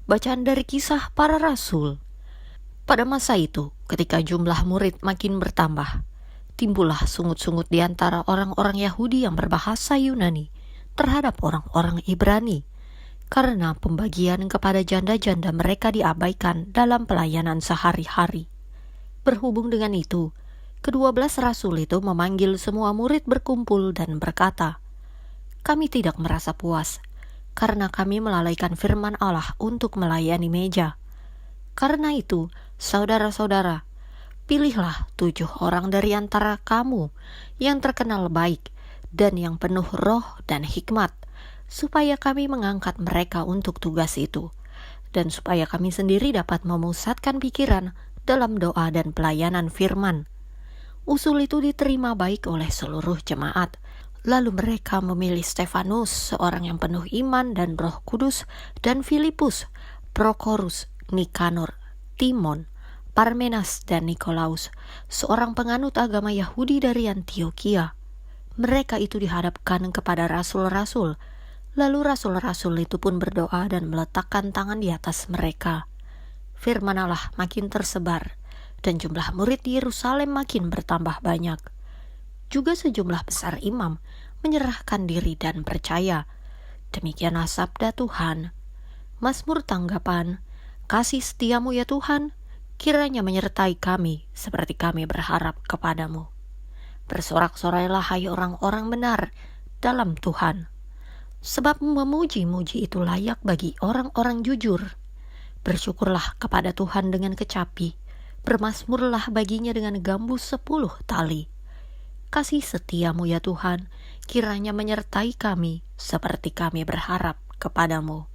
Bacaan dari Kisah Para Rasul. Pada masa itu, ketika jumlah murid makin bertambah, timbullah sungut-sungut di antara orang-orang Yahudi yang berbahasa Yunani terhadap orang-orang Ibrani, karena pembagian kepada janda-janda mereka diabaikan dalam pelayanan sehari-hari. Berhubung dengan itu, ke-12 rasul itu memanggil semua murid berkumpul dan berkata, "Kami tidak merasa puas, karena kami melalaikan firman Allah untuk melayani meja. Karena itu, saudara-saudara, pilihlah 7 orang dari antara kamu yang terkenal baik dan yang penuh roh dan hikmat, supaya kami mengangkat mereka untuk tugas itu, dan supaya kami sendiri dapat memusatkan pikiran dalam doa dan pelayanan firman." Usul itu diterima baik oleh seluruh jemaat. Lalu mereka memilih Stefanus, seorang yang penuh iman dan Roh Kudus, dan Filipus, Prokorus, Nikanor, Timon, Parmenas, dan Nikolaus, seorang penganut agama Yahudi dari Antioquia. Mereka itu dihadapkan kepada rasul-rasul. Lalu rasul-rasul itu pun berdoa dan meletakkan tangan di atas mereka. Firman Allah makin tersebar, dan jumlah murid di Yerusalem makin bertambah banyak. Juga sejumlah besar imam menyerahkan diri dan percaya. Demikianlah sabda Tuhan. Mazmur tanggapan, "Kasih setiamu ya Tuhan, kiranya menyertai kami seperti kami berharap kepadamu. Bersorak-sorailah hai orang-orang benar dalam Tuhan. Sebab memuji-muji itu layak bagi orang-orang jujur. Bersyukurlah kepada Tuhan dengan kecapi, bermazmurlah baginya dengan gambus 10 tali. Kasih setiamu ya Tuhan, kiranya menyertai kami seperti kami berharap kepadamu.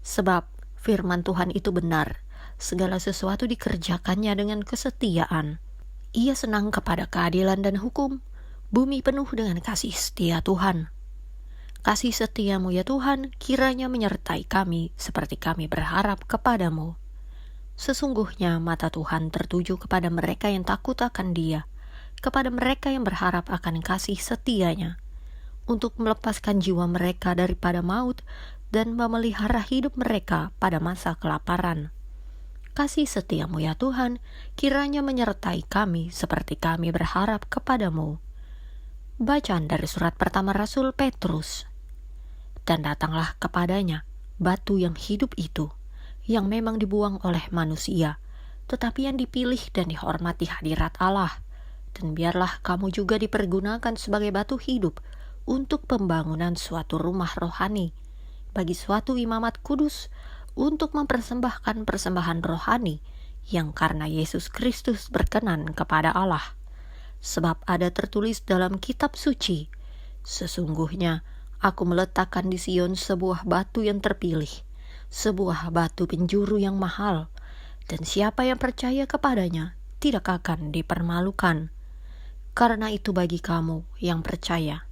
Sebab firman Tuhan itu benar, segala sesuatu dikerjakannya dengan kesetiaan. Ia senang kepada keadilan dan hukum, bumi penuh dengan kasih setia Tuhan. Kasih setiamu ya Tuhan, kiranya menyertai kami seperti kami berharap kepadamu. Sesungguhnya mata Tuhan tertuju kepada mereka yang takut akan Dia, kepada mereka yang berharap akan kasih setianya, untuk melepaskan jiwa mereka daripada maut dan memelihara hidup mereka pada masa kelaparan. Kasih setiamu ya Tuhan, kiranya menyertai kami seperti kami berharap kepadamu." Bacaan dari surat pertama Rasul Petrus. Dan datanglah kepadanya batu yang hidup itu, yang memang dibuang oleh manusia, tetapi yang dipilih dan dihormati hadirat Allah. Dan biarlah kamu juga dipergunakan sebagai batu hidup untuk pembangunan suatu rumah rohani, bagi suatu imamat kudus, untuk mempersembahkan persembahan rohani yang karena Yesus Kristus berkenan kepada Allah. Sebab ada tertulis dalam kitab suci, "Sesungguhnya aku meletakkan di Sion sebuah batu yang terpilih, sebuah batu penjuru yang mahal, dan siapa yang percaya kepadanya tidak akan dipermalukan. Karena itu bagi kamu yang percaya,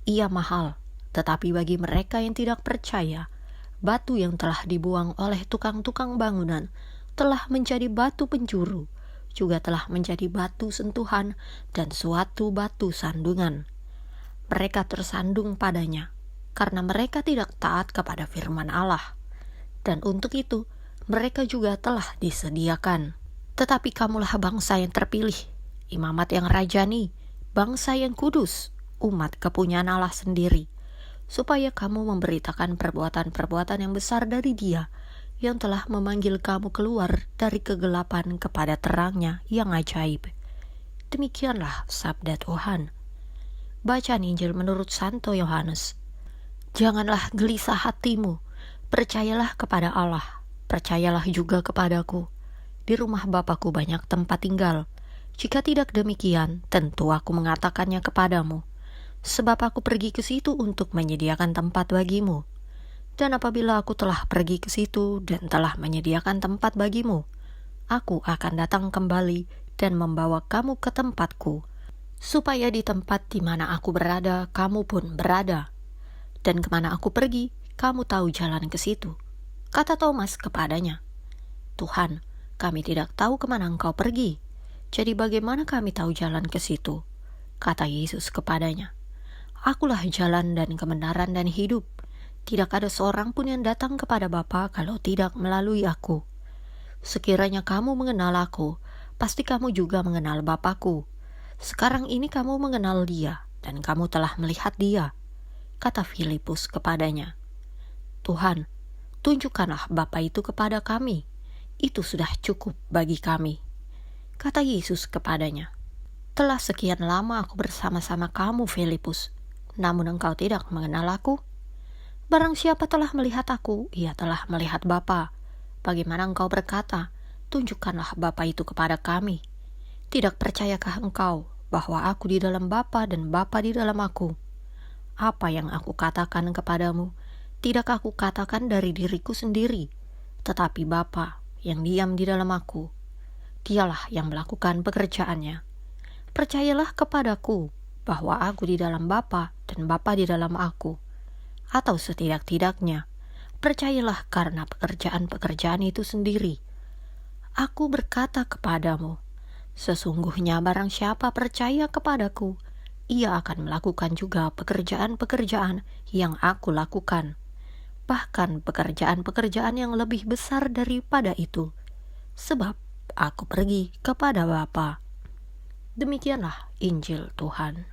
ia mahal, tetapi bagi mereka yang tidak percaya, batu yang telah dibuang oleh tukang-tukang bangunan telah menjadi batu penjuru, juga telah menjadi batu sentuhan dan suatu batu sandungan. Mereka tersandung padanya, karena mereka tidak taat kepada firman Allah. Dan untuk itu, mereka juga telah disediakan. Tetapi kamulah bangsa yang terpilih, imamat yang rajani, bangsa yang kudus, umat kepunyaan Allah sendiri, supaya kamu memberitakan perbuatan-perbuatan yang besar dari Dia, yang telah memanggil kamu keluar dari kegelapan kepada terangnya yang ajaib." Demikianlah sabda Tuhan. Bacaan Injil menurut Santo Yohanes. Janganlah gelisah hatimu, percayalah kepada Allah, percayalah juga kepadaku. Di rumah Bapa-Ku banyak tempat tinggal. Jika tidak demikian, tentu aku mengatakannya kepadamu. Sebab aku pergi ke situ untuk menyediakan tempat bagimu. Dan apabila aku telah pergi ke situ dan telah menyediakan tempat bagimu, aku akan datang kembali dan membawa kamu ke tempatku, supaya di tempat di mana aku berada, kamu pun berada. Dan kemana aku pergi, kamu tahu jalan ke situ. Kata Thomas kepadanya, "Tuhan, kami tidak tahu kemana Engkau pergi. Jadi bagaimana kami tahu jalan ke situ?" Kata Yesus kepadanya, "Akulah jalan dan kebenaran dan hidup. Tidak ada seorang pun yang datang kepada Bapa kalau tidak melalui aku. Sekiranya kamu mengenal aku, pasti kamu juga mengenal Bapakku. Sekarang ini kamu mengenal Dia, dan kamu telah melihat Dia, kata Filipus kepadanya. Tuhan, tunjukkanlah Bapa itu kepada kami. Itu sudah cukup bagi kami, kata Yesus kepadanya. Telah sekian lama aku bersama-sama kamu, Filipus, namun engkau tidak mengenal aku. Barang siapa telah melihat aku, ia telah melihat Bapa. Bagaimana engkau berkata, tunjukkanlah Bapa itu kepada kami? Tidak percayakah engkau bahwa aku di dalam Bapa dan Bapa di dalam aku? Apa yang aku katakan kepadamu, tidak aku katakan dari diriku sendiri, tetapi Bapa yang diam di dalam aku, Dialah yang melakukan pekerjaannya. Percayalah kepadaku bahwa aku di dalam Bapa dan Bapa di dalam aku. Atau setidak-tidaknya, percayalah karena pekerjaan-pekerjaan itu sendiri. Aku berkata kepadamu, sesungguhnya barang siapa percaya kepadaku, ia akan melakukan juga pekerjaan-pekerjaan yang aku lakukan. Bahkan pekerjaan-pekerjaan yang lebih besar daripada itu, sebab aku pergi kepada Bapa. Demikianlah Injil Tuhan.